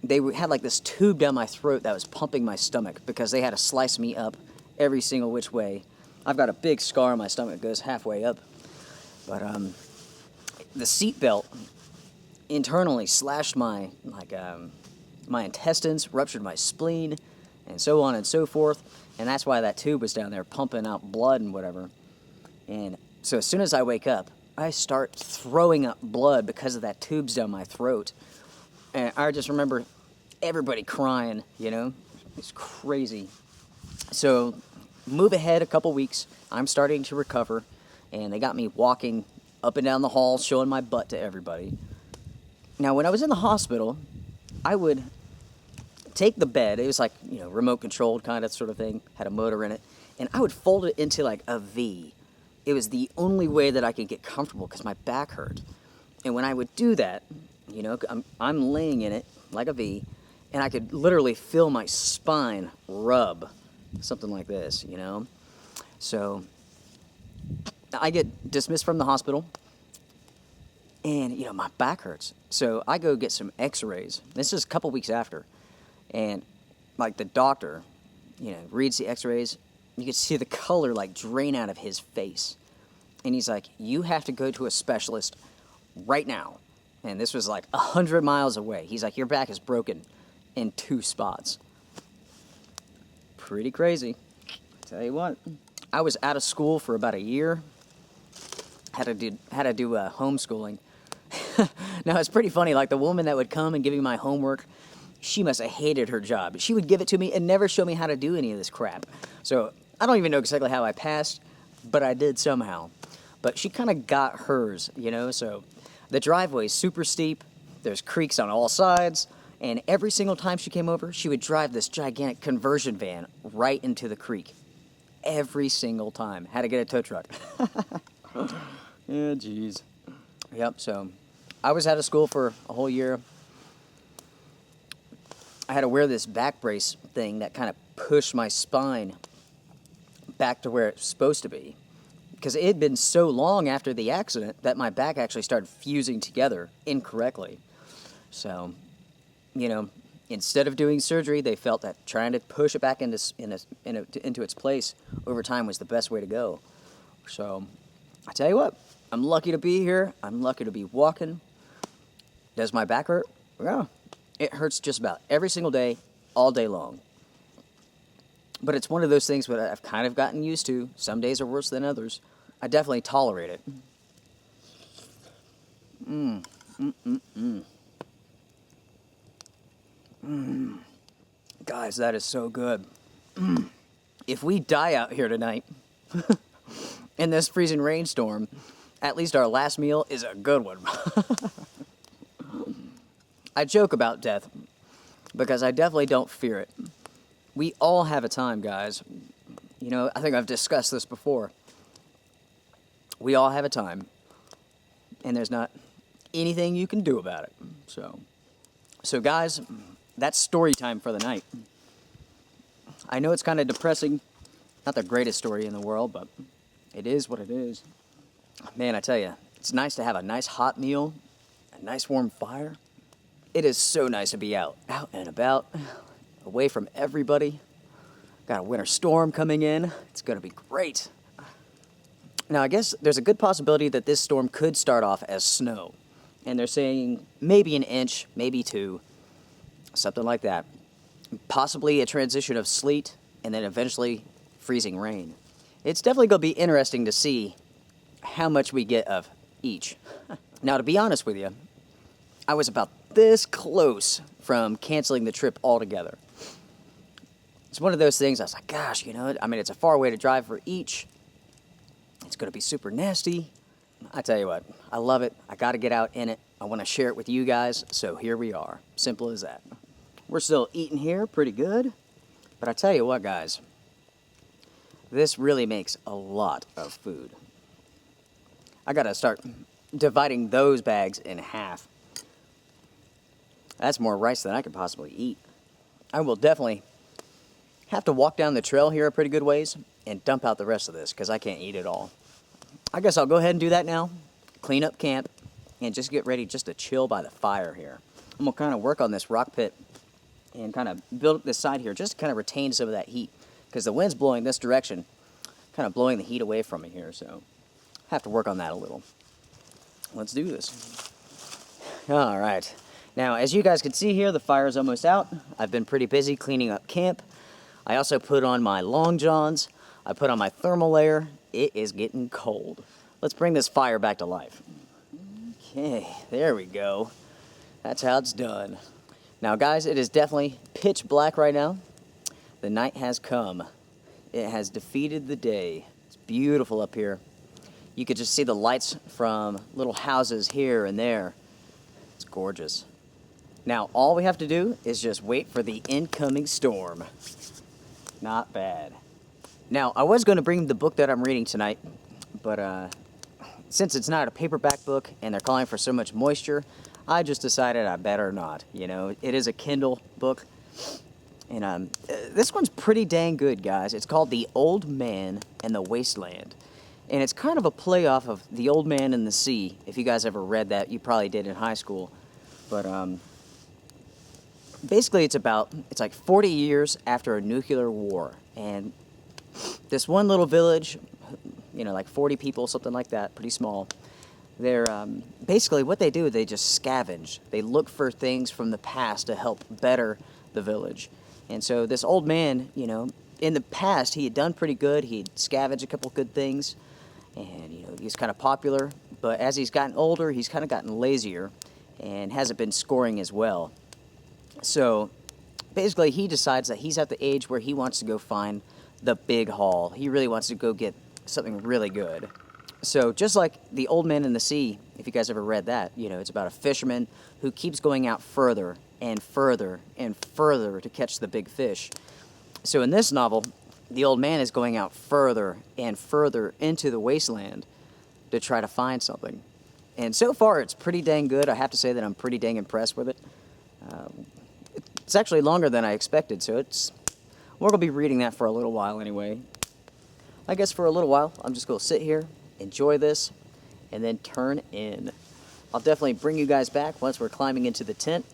they had, like, this tube down my throat that was pumping my stomach because they had to slice me up every single which way. I've got a big scar on my stomach that goes halfway up. But the seatbelt internally slashed my intestines, ruptured my spleen, and so on and so forth. And that's why that tube was down there pumping out blood and whatever. And so as soon as I wake up, I start throwing up blood because of that tubes down my throat. And I just remember everybody crying, you know? It's crazy. So, move ahead a couple weeks. I'm starting to recover, and they got me walking up and down the hall, showing my butt to everybody. Now, when I was in the hospital, I would take the bed. It was like, you know, remote controlled kind of sort of thing, had a motor in it, and I would fold it into like a V. It was the only way that I could get comfortable because my back hurt. And when I would do that, you know, I'm laying in it like a V, and I could literally feel my spine rub, something like this, you know. So I get dismissed from the hospital, and, you know, my back hurts. So I go get some x-rays. This is a couple weeks after. And, like, the doctor, you know, reads the x-rays. You can see the color, like, drain out of his face. And he's like, you have to go to a specialist right now. And this was, like, 100 miles away. He's like, your back is broken in 2 spots. Pretty crazy. Tell you what. I was out of school for about a year. Had to do homeschooling. Now, it's pretty funny. Like, the woman that would come and give me my homework, she must have hated her job. She would give it to me and never show me how to do any of this crap. So I don't even know exactly how I passed, but I did somehow. But she kind of got hers, you know. So the driveway is super steep. There's creeks on all sides. And every single time she came over, she would drive this gigantic conversion van right into the creek. Every single time. Had to get a tow truck. Yeah, jeez. Yep, so I was out of school for a whole year. I had to wear this back brace thing that kind of pushed my spine back to where it's supposed to be. Because it had been so long after the accident that my back actually started fusing together incorrectly. So, you know, instead of doing surgery, they felt that trying to push it back into its place over time was the best way to go. So, I tell you what, I'm lucky to be here. I'm lucky to be walking. Does my back hurt? Yeah. It hurts just about every single day, all day long. But it's one of those things that I've kind of gotten used to. Some days are worse than others. I definitely tolerate it. Guys, that is so good. If we die out here tonight in this freezing rainstorm, at least our last meal is a good one. I joke about death because I definitely don't fear it. We all have a time, guys. You know, I think I've discussed this before. We all have a time, and there's not anything you can do about it. So guys, that's story time for the night. I know it's kind of depressing. Not the greatest story in the world, but it is what it is. Man, I tell you, it's nice to have a nice hot meal, a nice warm fire. It is so nice to be out and about, away from everybody. Got a winter storm coming in. It's going to be great. Now, I guess there's a good possibility that this storm could start off as snow. And they're saying maybe an inch, maybe 2, something like that. Possibly a transition of sleet, and then eventually freezing rain. It's definitely going to be interesting to see how much we get of each. Now, to be honest with you, I was about this close from canceling the trip altogether. It's one of those things, I was like, gosh, you know, I mean, it's a far way to drive for each. It's going to be super nasty. I tell you what, I love it. I got to get out in it. I want to share it with you guys, so here we are. Simple as that. We're still eating here pretty good. But I tell you what, guys, this really makes a lot of food. I got to start dividing those bags in half. That's more rice than I could possibly eat. I will definitely have to walk down the trail here a pretty good ways and dump out the rest of this because I can't eat it all. I guess I'll go ahead and do that now. Clean up camp and just get ready just to chill by the fire here. I'm going to kind of work on this rock pit and kind of build up this side here just to kind of retain some of that heat because the wind's blowing this direction, kind of blowing the heat away from me here. So I have to work on that a little. Let's do this. All right. Now, as you guys can see here, the fire is almost out. I've been pretty busy cleaning up camp. I also put on my long johns. I put on my thermal layer. It is getting cold. let's bring this fire back to life. Okay, there we go. That's how it's done. Now guys, it is definitely pitch black right now. The night has come. It has defeated the day. It's beautiful up here. You could just see the lights from little houses here and there. It's gorgeous. Now all we have to do is just wait for the incoming storm. Not bad. Now I was going to bring the book that I'm reading tonight, but since it's not a paperback book and they're calling for so much moisture, I just decided I better not. You know, it is a Kindle book. And this one's pretty dang good, guys. It's called The Old Man and the Wasteland. And it's kind of a play off of The Old Man and the Sea. If you guys ever read that, you probably did in high school. But basically it's like 40 years after a nuclear war. And this one little village, you know, like 40 people, something like that, pretty small. They're basically what they do, they just scavenge. They look for things from the past to help better the village. And so this old man, you know, in the past he had done pretty good. He'd scavenged a couple good things, and you know, he's kind of popular. But as he's gotten older, he's kind of gotten lazier and hasn't been scoring as well. So basically he decides that he's at the age where he wants to go find the big haul. He really wants to go get something really good. So just like The Old Man in the Sea, if you guys ever read that, you know, it's about a fisherman who keeps going out further and further and further to catch the big fish. So in this novel, the old man is going out further and further into the wasteland to try to find something. And so far, it's pretty dang good. I have to say that I'm pretty dang impressed with it. It's actually longer than I expected, so we're going to be reading that for a little while anyway. I guess for a little while, I'm just going to sit here, enjoy this, and then turn in. I'll definitely bring you guys back once we're climbing into the tent.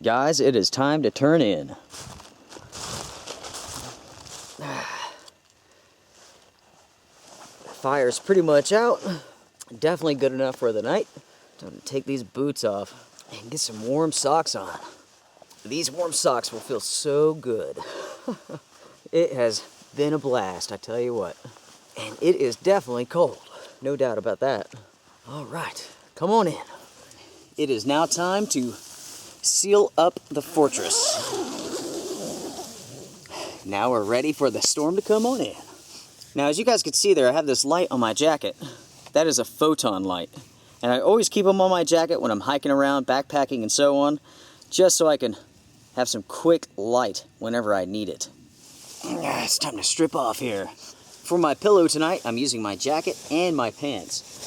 Guys, it is time to turn in. The fire's pretty much out. Definitely good enough for the night. Time to take these boots off and get some warm socks on. These warm socks will feel so good. It has been a blast, I tell you what. And it is definitely cold. No doubt about that. All right, come on in. It is now time to seal up the fortress. Now we're ready for the storm to come on in. Now, as you guys can see there, I have this light on my jacket. That is a photon light. And I always keep them on my jacket when I'm hiking around, backpacking, and so on, just so I can have some quick light whenever I need it. It's time to strip off here. For my pillow tonight, I'm using my jacket and my pants.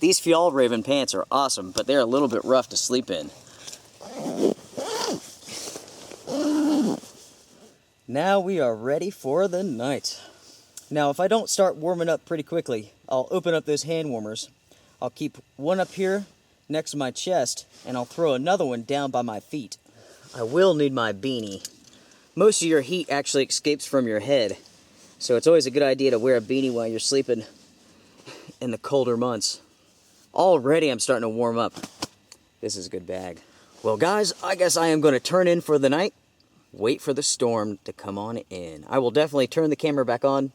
These Fjallraven pants are awesome, but they're a little bit rough to sleep in. Now we are ready for the night. Now, if I don't start warming up pretty quickly, I'll open up those hand warmers. I'll keep one up here next to my chest, and I'll throw another one down by my feet. I will need my beanie. Most of your heat actually escapes from your head, so it's always a good idea to wear a beanie while you're sleeping in the colder months. Already I'm starting to warm up. This is a good bag. Well guys, I guess I am going to turn in for the night. Wait for the storm to come on in. I will definitely turn the camera back on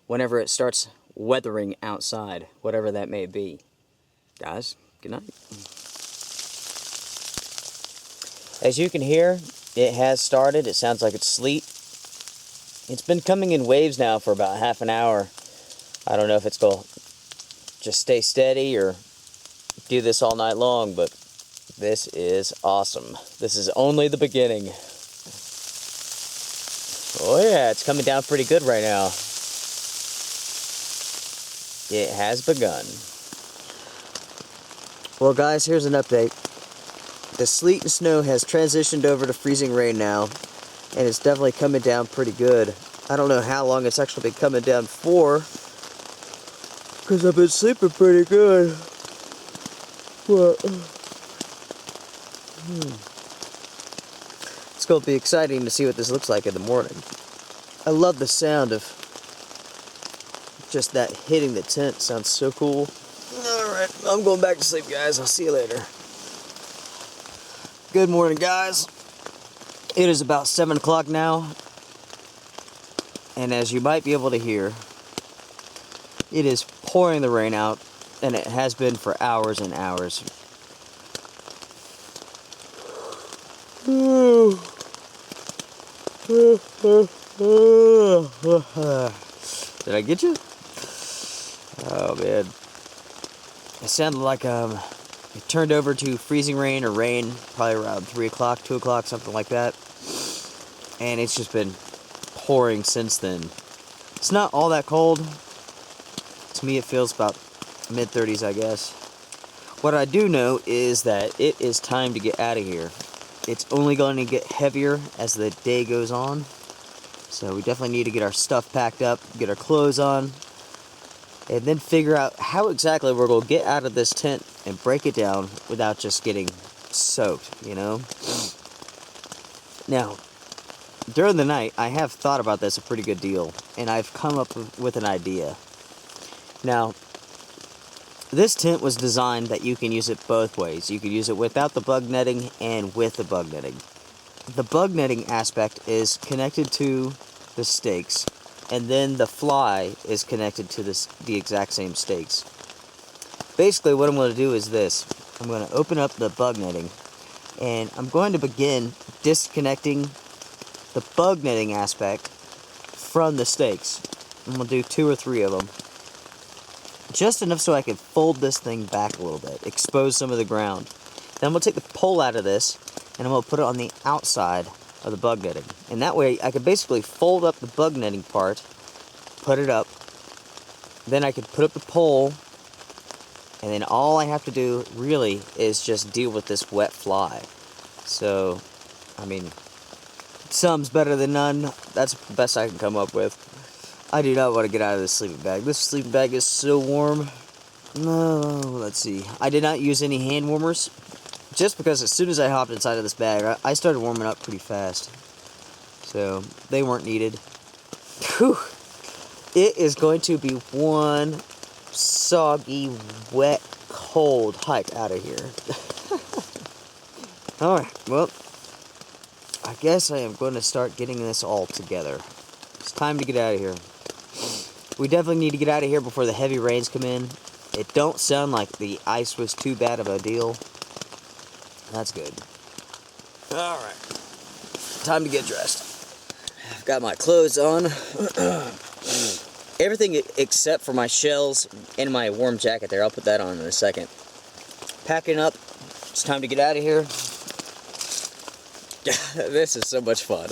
whenever it starts weathering outside, whatever that may be. Guys, good night. As you can hear, it has started. It sounds like it's sleet. It's been coming in waves now for about half an hour. I don't know if it's going to just stay steady or do this all night long, but this is awesome. This is only the beginning. Oh yeah, it's coming down pretty good right now. It has begun. Well guys, here's an update. The sleet and snow has transitioned over to freezing rain now, and it's definitely coming down pretty good. I don't know how long it's actually been coming down for, because I've been sleeping pretty good. Well, it's going to be exciting to see what this looks like in the morning. I love the sound of just that hitting the tent. Sounds so cool. Alright, I'm going back to sleep, guys. I'll see you later. Good morning, guys. It is about 7 o'clock now. And as you might be able to hear, it is pouring the rain out. And it has been for hours and hours. Did I get you? Oh man. It sounded like it turned over to freezing rain or rain probably around 3 o'clock, 2 o'clock, something like that. And it's just been pouring since then. It's not all that cold. To me it feels about mid-30s, I guess. What I do know is that it is time to get out of here. It's only going to get heavier as the day goes on. So we definitely need to get our stuff packed up, get our clothes on, and then figure out how exactly we're going to get out of this tent and break it down without just getting soaked, you know? Now, during the night, I have thought about this a pretty good deal, and I've come up with an idea. Now, this tent was designed that you can use it both ways. You can use it without the bug netting and with the bug netting. The bug netting aspect is connected to the stakes, and then the fly is connected to the exact same stakes. Basically, what I'm going to do is this. I'm going to open up the bug netting, and I'm going to begin disconnecting the bug netting aspect from the stakes. I'm going to do 2 or 3 of them. Just enough so I can fold this thing back a little bit, expose some of the ground. Then I'm going to take the pole out of this, and I'm going to put it on the outside of the bug netting. And that way, I can basically fold up the bug netting part, put it up, then I could put up the pole, and then all I have to do, really, is just deal with this wet fly. So, I mean, some's better than none. That's the best I can come up with. I do not want to get out of this sleeping bag. This sleeping bag is so warm. No, let's see. I did not use any hand warmers, just because as soon as I hopped inside of this bag, I started warming up pretty fast. So, they weren't needed. Whew. It is going to be one soggy, wet, cold hike out of here. Alright, well, I guess I am going to start getting this all together. It's time to get out of here. We definitely need to get out of here before the heavy rains come in. It don't sound like the ice was too bad of a deal. That's good. Alright. Time to get dressed. I've got my clothes on. Everything except for my shells and my warm jacket there. I'll put that on in a second. Packing up. It's time to get out of here. This is so much fun.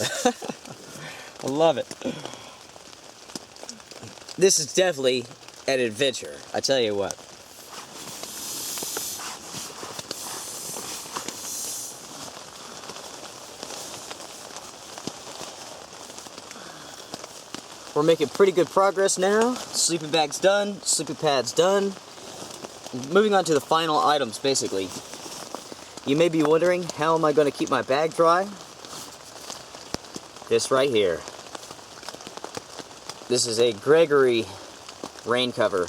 I love it. This is definitely an adventure, I tell you what. We're making pretty good progress now. Sleeping bag's done, sleeping pad's done. Moving on to the final items, basically. You may be wondering, how am I going to keep my bag dry? This right here. This is a Gregory rain cover.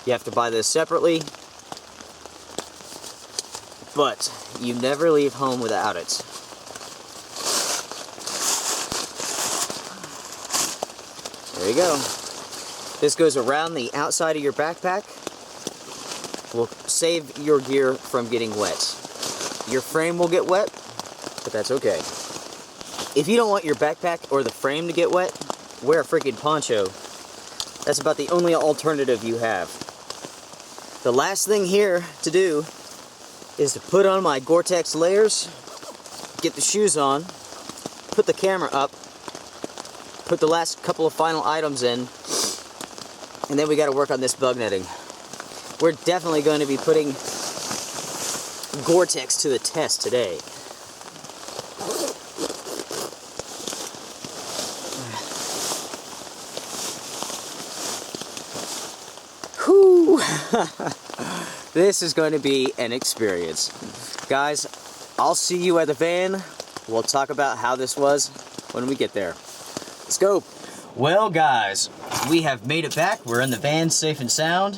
You have to buy this separately, but you never leave home without it. There you go. This goes around the outside of your backpack. Will save your gear from getting wet. Your frame will get wet, but that's okay. If you don't want your backpack or the frame to get wet, wear a freaking poncho. That's about the only alternative you have. The last thing here to do is to put on my Gore-Tex layers, get the shoes on, put the camera up, put the last couple of final items in, and then we got to work on this bug netting. We're definitely going to be putting Gore-Tex to the test today. Whew! This is going to be an experience. Guys, I'll see you at the van. We'll talk about how this was when we get there. Let's go. Well, guys, we have made it back. We're in the van, safe and sound.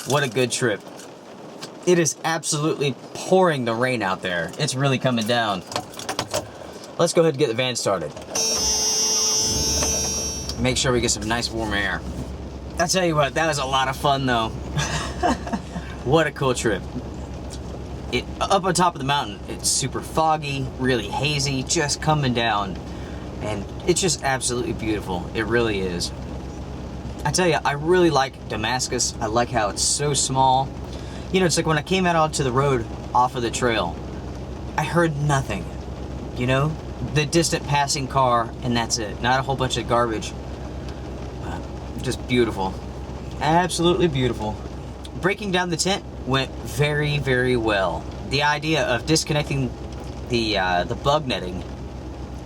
What a good trip. It is absolutely pouring the rain out there. It's really coming down. Let's go ahead and get the van started. Make sure we get some nice warm air. I tell you what, that was a lot of fun though. What a cool trip. Up on top of the mountain, it's super foggy, really hazy, just coming down. And it's just absolutely beautiful. It really is. I tell you, I really like Damascus. I like how it's so small. You know, it's like when I came out onto the road off of the trail, I heard nothing. You know? The distant passing car, and that's it. Not a whole bunch of garbage. Just beautiful. Absolutely beautiful. Breaking down the tent went very, very well. The idea of disconnecting the bug netting,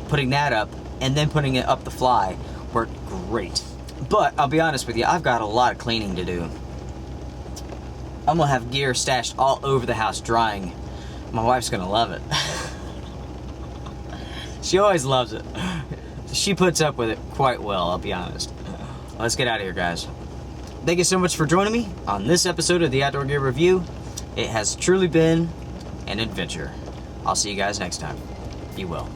putting that up, and then putting it up the fly worked great. But I'll be honest with you, I've got a lot of cleaning to do. I'm gonna have gear stashed all over the house drying. My wife's gonna love it. She always loves it. She puts up with it quite well, I'll be honest. Let's get out of here, guys. Thank you so much for joining me on this episode of the Outdoor Gear Review. It has truly been an adventure. I'll see you guys next time. Be well.